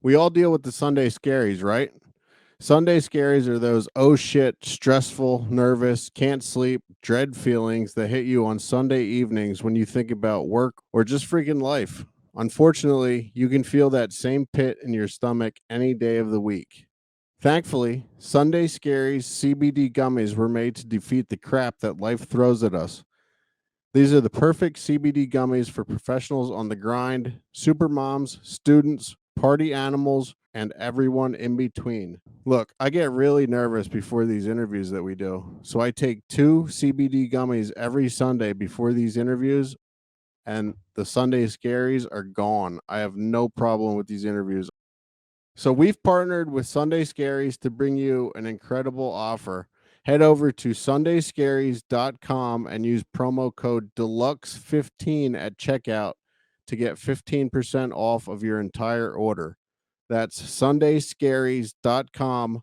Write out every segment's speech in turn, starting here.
We all deal with the Sunday scaries, right? Sunday scaries are those oh shit, stressful, nervous, can't sleep, dread feelings that hit you on Sunday evenings when you think about work or just freaking life. Unfortunately, you can feel that same pit in your stomach any day of the week. Thankfully, Sunday Scaries CBD gummies were made to defeat the crap that life throws at us. These are the perfect CBD gummies for professionals on the grind, super moms, students, party animals, and everyone in between. Look, I get really nervous before these interviews that we do. So I take 2 CBD gummies every Sunday before these interviews, and the Sunday scaries are gone. I have no problem with these interviews. So we've partnered with Sunday Scaries to bring you an incredible offer. Head over to sundayscaries.com and use promo code Deluxe15 at checkout to get 15% off of your entire order. That's sundayscaries.com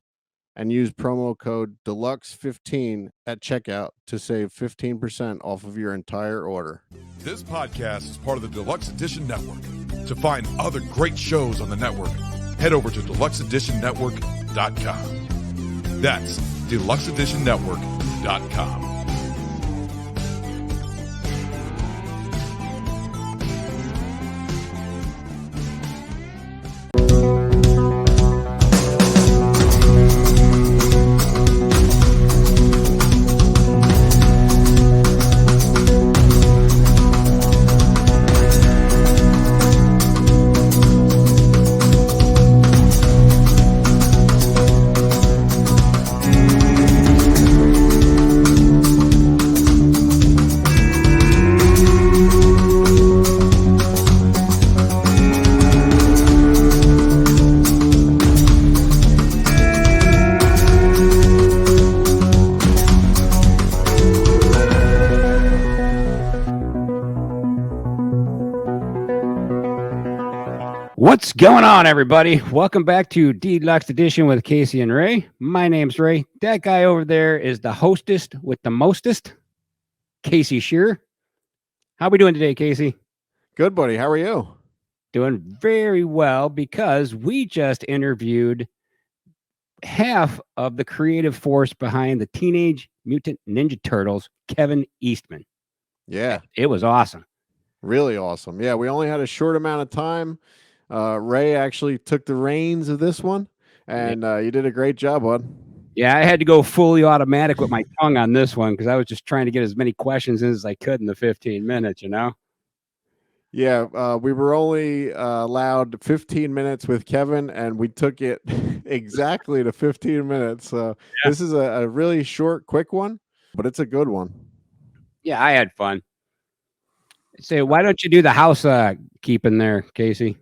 and use promo code Deluxe15 at checkout to save 15% off of your entire order. This podcast is part of the Deluxe Edition Network. To find other great shows on the network, head over to deluxeeditionnetwork.com. That's deluxeeditionnetwork.com. What's going on, everybody? Welcome back to Deluxe Edition with Casey and Ray. My name's Ray. That guy over there is the hostest with the mostest, Casey Shearer. How we doing today, Casey? Good, buddy. How are you? Doing very well, because we just interviewed half of the creative force behind the Teenage Mutant Ninja Turtles, Kevin Eastman. Yeah. It was awesome. Really awesome. Yeah, we only had a short amount of time. Ray actually took the reins of this one, and you did a great job, bud. Yeah, I had to go fully automatic with my tongue on this one because I was just trying to get as many questions in as I could in the 15 minutes, you know? Yeah, we were only allowed 15 minutes with Kevin, and we took it exactly to 15 minutes. So This is a really short, quick one, but it's a good one. Yeah, I had fun. Say, why don't you do the house keeping there, Casey?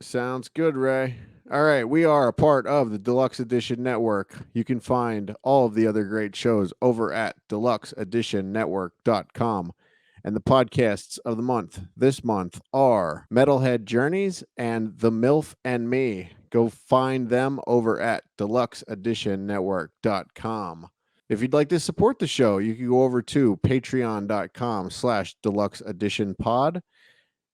Sounds good, Ray. All right, we are a part of the Deluxe Edition Network. You can find all of the other great shows over at deluxeeditionnetwork.com. And the podcasts of the month this month are Metalhead Journeys and The MILF and Me. Go find them over at deluxeeditionnetwork.com. If you'd like to support the show, you can go over to patreon.com/deluxeeditionpod.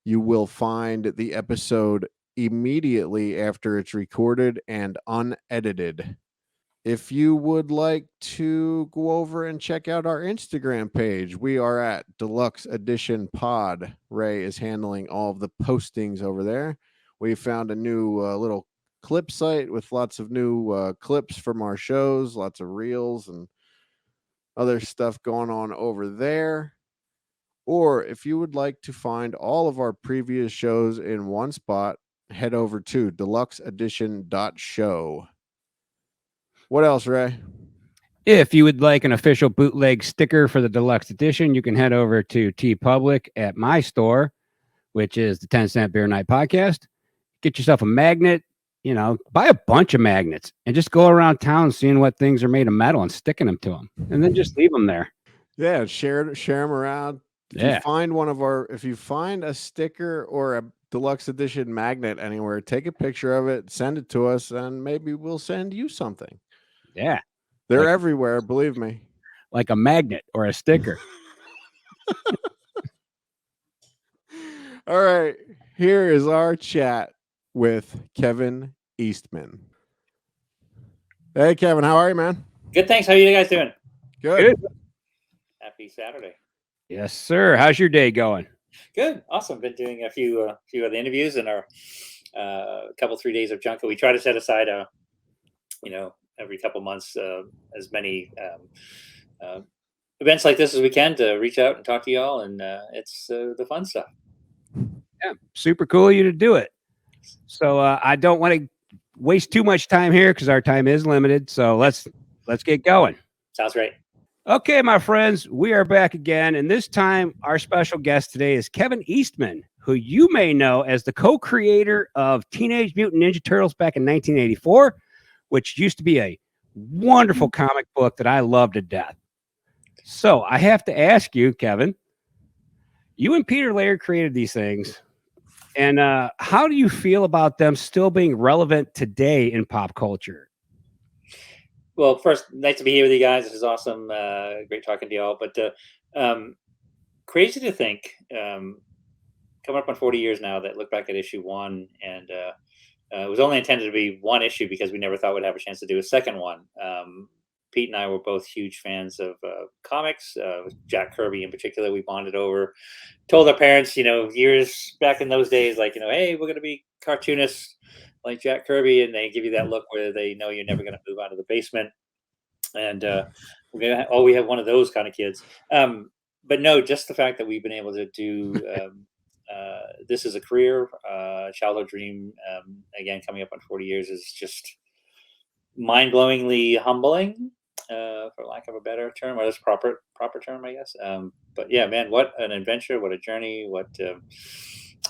You will find the episode immediately after it's recorded and unedited. If you would like to go over and check out our Instagram page, we are at Deluxe Edition Pod. Ray is handling all of the postings over there. We found a new little clip site with lots of new clips from our shows, lots of reels and other stuff going on over there. Or if you would like to find all of our previous shows in one spot, head over to deluxeedition.show. What else, Ray? If you would like an official bootleg sticker for the Deluxe Edition, you can head over to TeePublic at my store, which is the 10-Cent Beer Night Podcast. Get yourself a magnet, buy a bunch of magnets and just go around town seeing what things are made of metal and sticking them to them, and then just leave them there. Yeah, share them around. If you find a sticker or a Deluxe Edition magnet anywhere, take a picture of it, send it to us, and maybe we'll send you something. Yeah. They're everywhere, believe me. Like a magnet or a sticker. All right. Here is our chat with Kevin Eastman. Hey, Kevin, how are you, man? Good, thanks. How are you guys doing? Good. Happy Saturday. Yes, sir. How's your day going? Good, awesome. Been doing a few of the interviews in our couple 3 days of Junket. We try to set aside every couple months as many events like this as we can to reach out and talk to y'all, and it's the fun stuff. Yeah, super cool of you to do it. So I don't want to waste too much time here because our time is limited. So let's get going. Sounds great. Okay, my friends, we are back again, and this time our special guest today is Kevin Eastman, who you may know as the co-creator of Teenage Mutant Ninja Turtles back in 1984, which used to be a wonderful comic book that I loved to death. So I have to ask you, Kevin, you and Peter Laird created these things, and how do you feel about them still being relevant today in pop culture? Well, first, nice to be here with you guys. This is awesome. Great talking to y'all. But crazy to think, coming up on 40 years now, that look back at issue 1, and it was only intended to be one issue because we never thought we'd have a chance to do a second one. Pete and I were both huge fans of comics. Jack Kirby in particular, we bonded over. Told our parents, years back in those days, like, hey, we're going to be cartoonists like Jack Kirby, and they give you that look where they know you're never going to move out of the basement. And we have one of those kind of kids. But no, just the fact that we've been able to do this as a career, childhood dream, again, coming up on 40 years is just mind-blowingly humbling, for lack of a better term, or this proper term, I guess. But yeah, man, what an adventure, what a journey, what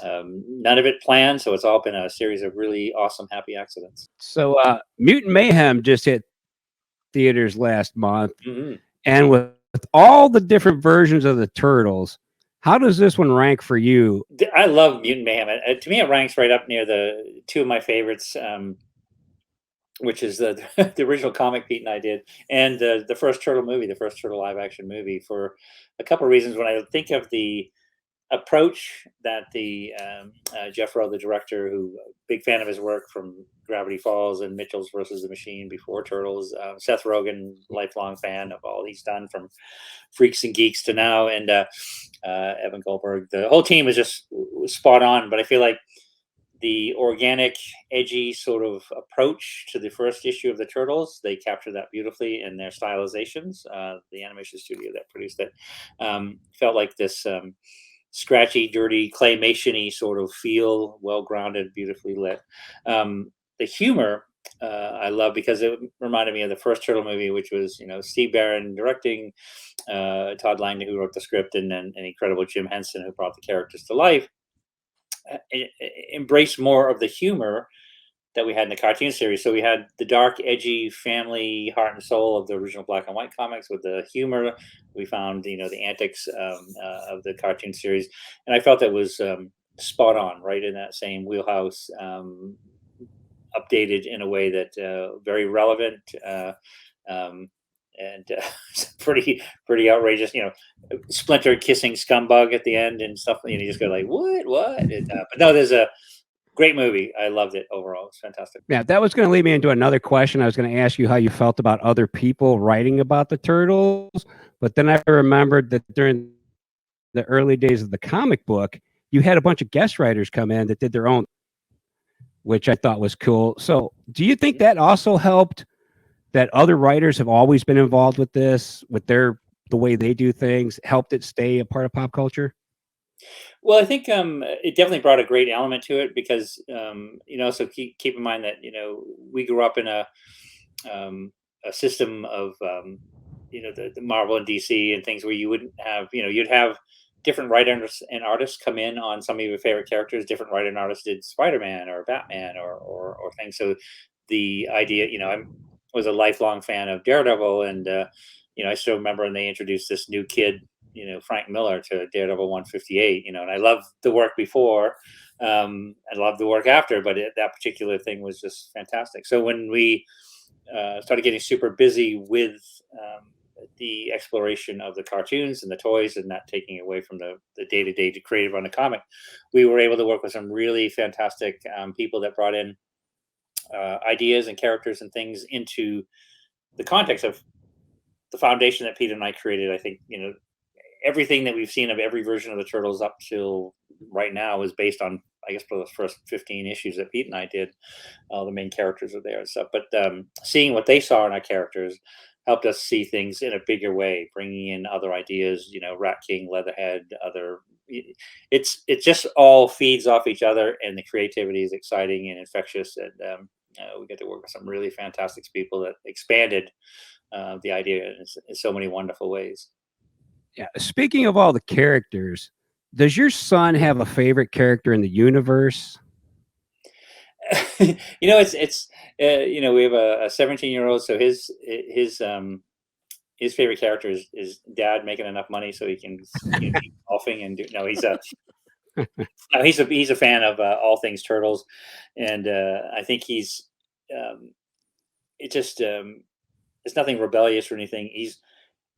none of it planned, so it's all been a series of really awesome, happy accidents. So Mutant Mayhem just hit theaters last month, and with all the different versions of the Turtles, how does this one rank for you? I love Mutant Mayhem. To me, it ranks right up near the two of my favorites, which is the original comic Pete and I did, and the first Turtle movie, the first Turtle live action movie, for a couple of reasons. When I think of the approach that the Jeff Rowe, the director, who big fan of his work from Gravity Falls and Mitchell's versus the Machine before Turtles, Seth Rogen, lifelong fan of all he's done from Freaks and Geeks to now, and Evan Goldberg. The whole team is just spot on, but I feel like the organic, edgy sort of approach to the first issue of the Turtles, they capture that beautifully in their stylizations. The animation studio that produced it felt like this scratchy, dirty, claymation-y sort of feel, well-grounded, beautifully lit. The humor I love because it reminded me of the first Turtle movie, which was, Steve Barron directing, Todd Langdon, who wrote the script, and then an incredible Jim Henson, who brought the characters to life. Embrace more of the humor that we had in the cartoon series. So we had the dark, edgy family heart and soul of the original black and white comics with the humor. We found, the antics of the cartoon series. And I felt that was spot on, right in that same wheelhouse, updated in a way that very relevant, and pretty outrageous. Splinter kissing Scumbug at the end and stuff. You just go like, what? But no, there's a great movie. I loved it overall. It's fantastic. Yeah, that was going to lead me into another question. I was going to ask you how you felt about other people writing about the Turtles, but then I remembered that during the early days of the comic book, you had a bunch of guest writers come in that did their own, which I thought was cool. So do you think that also helped, that other writers have always been involved with this, with the way they do things, helped it stay a part of pop culture? Well, I think it definitely brought a great element to it because, so keep in mind that, we grew up in a system of, the Marvel and DC and things where you wouldn't have, you'd have different writers and artists come in on some of your favorite characters. Different writer and artists did Spider-Man or Batman or things. So the idea, I was a lifelong fan of Daredevil, and, I still remember when they introduced this new kid, Frank Miller, to Daredevil 158, and I loved the work before. I loved the work after, but that particular thing was just fantastic. So when we started getting super busy with the exploration of the cartoons and the toys and not taking away from the day-to-day creative on the comic, we were able to work with some really fantastic people that brought in ideas and characters and things into the context of the foundation that Peter and I created. I think, everything that we've seen of every version of the Turtles up till right now is based on, I guess, for the first 15 issues that Pete and I did. The main characters are there and stuff. But seeing what they saw in our characters helped us see things in a bigger way, bringing in other ideas, Rat King, Leatherhead, other. It just all feeds off each other, and the creativity is exciting and infectious. And we get to work with some really fantastic people that expanded the idea in so many wonderful ways. Yeah. Speaking of all the characters, does your son have a favorite character in the universe? It's we have a 17-year-old, so his favorite character is Dad making enough money so he can keep golfing and do. No, he's a fan of all things turtles, and I think he's it just it's nothing rebellious or anything.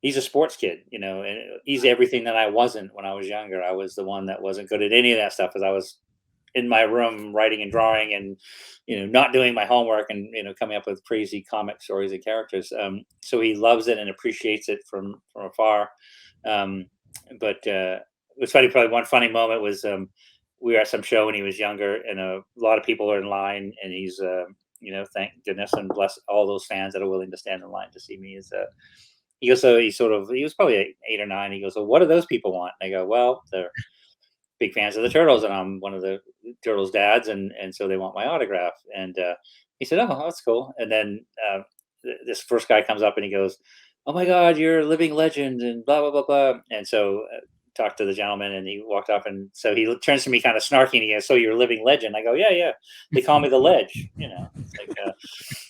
He's a sports kid, and he's everything that I wasn't when I was younger. I was the one that wasn't good at any of that stuff because I was in my room writing and drawing and not doing my homework and coming up with crazy comic stories and characters. So he loves it and appreciates it from afar. But it was funny. Probably one funny moment was we were at some show when he was younger, and a lot of people are in line, and he's thank goodness and bless all those fans that are willing to stand in line to see me. He goes, so he was probably 8 or 9. He goes, well, what do those people want? And I go, well, they're big fans of the Turtles, and I'm one of the Turtles' dads, and so they want my autograph. And he said, oh, that's cool. And then this first guy comes up and he goes, oh my God, you're a living legend, and blah blah blah blah. And so talked to the gentleman, and he walked off, and so he turns to me kind of snarky, and he goes, so you're a living legend? I go, yeah. They call me the Ledge, It's like,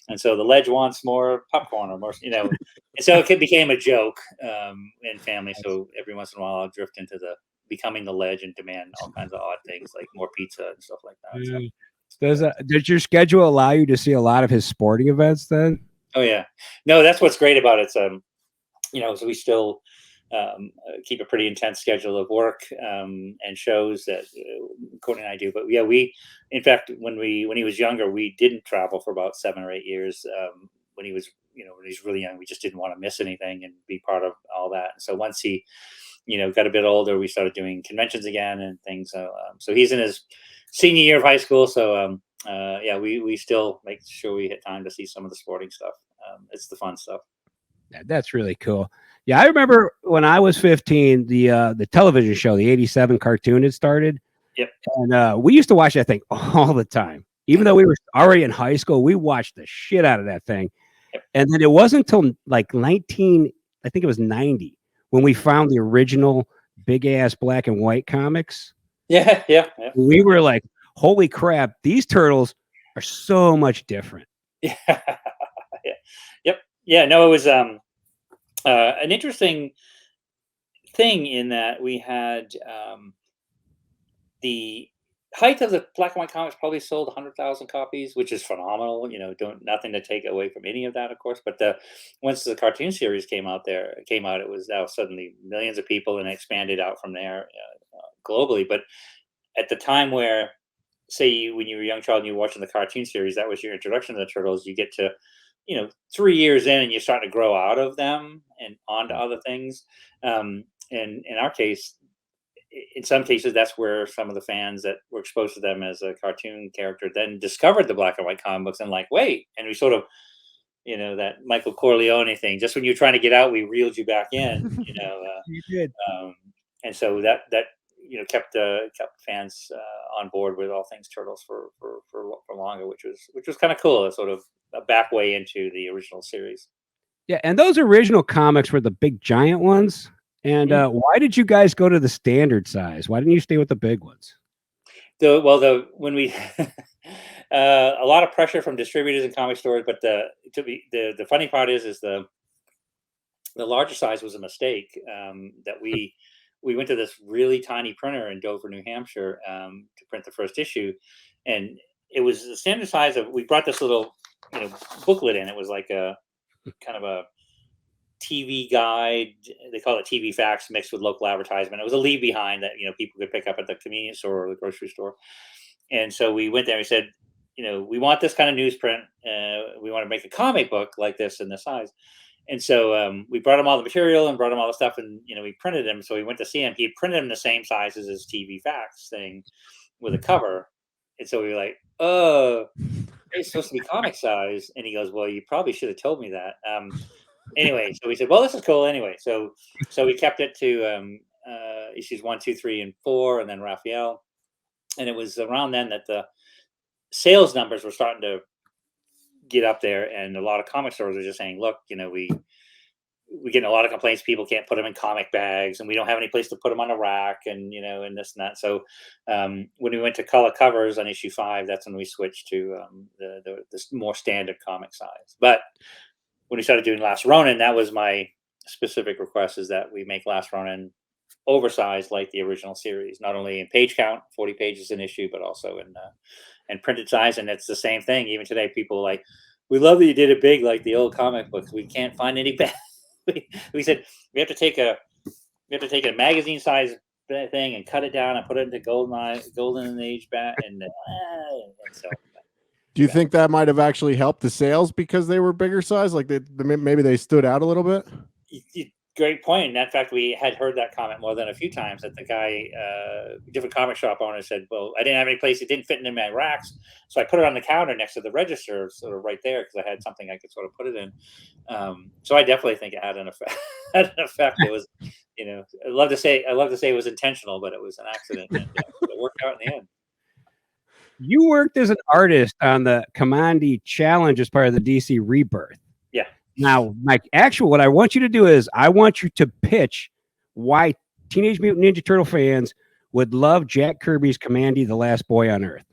and so the Ledge wants more popcorn or more, And so it became a joke in family. So every once in a while, I'll drift into the becoming the Ledge and demand all kinds of odd things like more pizza and stuff like that. So, Does your schedule allow you to see a lot of his sporting events then? Oh yeah, no, that's what's great about it. So we still keep a pretty intense schedule of work and shows that Courtney and I do. But yeah, in fact, when he was younger, we didn't travel for about 7 or 8 years. When he was really young, we just didn't want to miss anything and be part of all that. And so once he got a bit older, we started doing conventions again and things. So he's in his senior year of high school. So we still make sure we hit time to see some of the sporting stuff. It's the fun stuff. That's really cool. Yeah, I remember when I was 15, the television show, the '87 cartoon, had started. Yep. And we used to watch that thing all the time. Even though we were already in high school, we watched the shit out of that thing. Yep. And then it wasn't until like 90, when we found the original big ass black and white comics. Yeah. We were like, holy crap, these turtles are so much different. Yeah. Yep. Yeah. No, it was an interesting thing in that we had the height of the black and white comics probably sold 100,000 copies, which is phenomenal. Nothing to take away from any of that, of course. But once the cartoon series came out, it was now suddenly millions of people, and it expanded out from there globally. But at the time where, say, when you were a young child and you were watching the cartoon series, that was your introduction to the Turtles. You get to 3 years in, and you start to grow out of them and onto other things. And in our case, in some cases, that's where some of the fans that were exposed to them as a cartoon character then discovered the black and white comic books and like, wait, and we sort of, that Michael Corleone thing. Just when you're trying to get out, we reeled you back in. You did. And so that kept fans on board with all things Turtles for longer, which was kind of cool. It's sort of a back way into the original series. Yeah, and those original comics were the big giant ones. And why did you guys go to the standard size? Why didn't you stay with the big ones? When we a lot of pressure from distributors and comic stores, but the funny part is the larger size was a mistake. That we went to this really tiny printer in Dover, New Hampshire, to print the first issue, and it was the standard size of. We brought this little booklet in. It was like a kind of a TV guide. They call it TV Facts mixed with local advertisement. It was a leave behind that people could pick up at the convenience store or the grocery store. And so we went there and we said, we want this kind of newsprint. We want to make a comic book like this in this size. And so we brought him all the material and brought him all the stuff, and we printed him. So we went to see him. He had printed him the same size as his TV Facts thing with a cover. And so we were like, "Oh, it's supposed to be comic size." And he goes, "Well, you probably should have told me that." Anyway, so we said, "Well, this is cool." Anyway, so we kept it to issues 1, 2, 3, and 4, and then Raphael. And it was around then that the sales numbers were starting to get up there, and a lot of comic stores were just saying, "Look, we get a lot of complaints. People can't put them in comic bags, and we don't have any place to put them on a rack, and and this and that." So when we went to color covers on issue 5, that's when we switched to the more standard comic size. But when we started doing Last Ronin, that was my specific request, is that we make Last Ronin oversized like the original series, not only in page count, 40 pages an issue, but also in printed size. And it's the same thing. Even today, people are like, "We love that you did it big like the old comic books. We can't find any bad." We said we have to take a magazine size thing and cut it down and put it into golden age bat and so. Do you think that might have actually helped the sales because they were bigger size? Like maybe they stood out a little bit? Great point. In fact, we had heard that comment more than a few times, that the guy, different comic shop owner, said, "Well, I didn't have any place. It didn't fit in my racks. So I put it on the counter next to the register, sort of right there, because I had something I could sort of put it in." So I definitely think it had an effect. It was, I love to say it was intentional, but it was an accident, and it worked out in the end. You worked as an artist on the Commandy Challenge as part of the DC Rebirth. Yeah. Now, Mike, what I want you to do is I want you to pitch why Teenage Mutant Ninja Turtle fans would love Jack Kirby's Commandy, the Last Boy on Earth.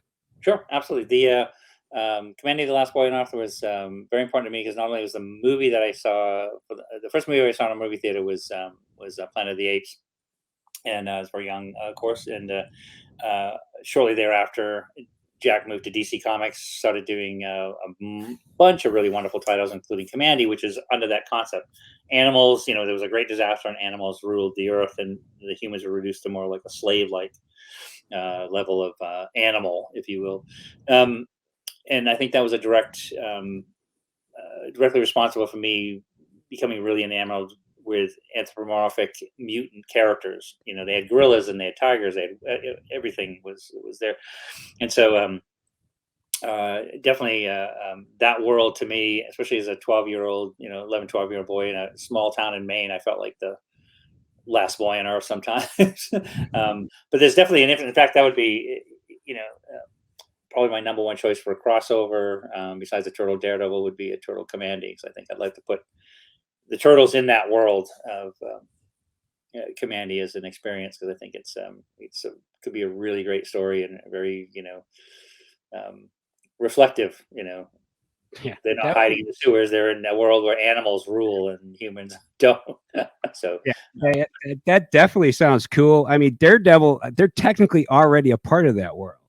Sure, absolutely. The Commandy, the Last Boy on Earth was very important to me, because not only was the movie that I saw, the first movie I saw in a movie theater was Planet of the Apes, and I was very young, of course, and shortly thereafter, Jack moved to DC Comics, started doing a bunch of really wonderful titles, including Commandy, which is under that concept. Animals, there was a great disaster, and animals ruled the earth, and the humans were reduced to more like a slave-like level of animal, if you will. And I think that was a directly responsible for me becoming really enamored with anthropomorphic mutant characters. They had gorillas and they had tigers. They had everything was there, and so definitely that world to me, especially as a 12-year-old, 11, 12-year-old boy in a small town in Maine, I felt like the last boy on earth sometimes. But there's definitely in fact, that would be probably my number one choice for a crossover. Besides the Turtle Daredevil, would be a Turtle Commandy, because I think I'd like to put the Turtles in that world of Commandy as an experience, because I think could be a really great story, and very reflective. Yeah, they're not hiding in the sewers; they're in a world where animals rule and humans don't. So yeah, that definitely sounds cool. I mean, Daredevil, they're technically already a part of that world.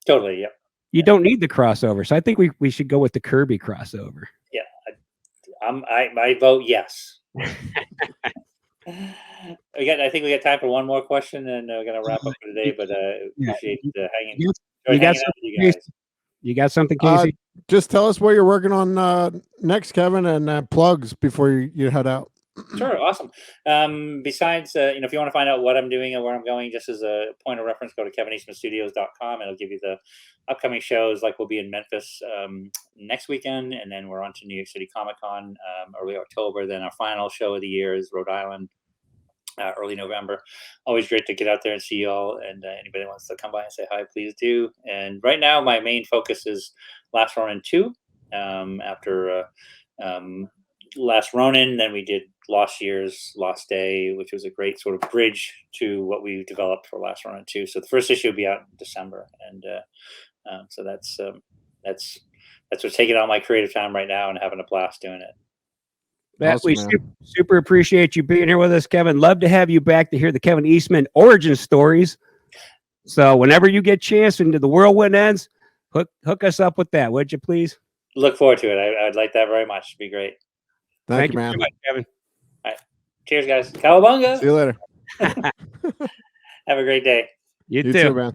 Totally, yeah. You don't need the crossover, so I think we should go with the Kirby crossover. Yeah. I vote yes. I think we got time for one more question, and we're gonna wrap up for today. But appreciate hanging out with you guys. You got something, Casey? Just tell us what you're working on next, Kevin, and plugs before you head out. Sure, awesome. Besides, if you want to find out what I'm doing and where I'm going, just as a point of reference, go to kevineastmanstudios.com. It'll give you the upcoming shows. Like, we'll be in Memphis next weekend, and then we're on to New York City Comic Con early October. Then our final show of the year is Rhode Island, early November. Always great to get out there and see you all. And anybody wants to come by and say hi, please do. And right now, my main focus is Last Ronin 2. After Last Ronin, then we did Lost Years, Lost Day, which was a great sort of bridge to what we developed for Last Ronin 2. So the first issue will be out in December, and so that's what's taking all my creative time right now, and having a blast doing it. Awesome, we super appreciate you being here with us, Kevin. Love to have you back to hear the Kevin Eastman origin stories. So whenever you get a chance into the whirlwind ends, hook us up with that, would you please? Look forward to it. I'd like that very much. It'd be great. Thank you, man. So much, Kevin. Cheers, guys. Cowabunga. See you later. Have a great day. You You too. too, man.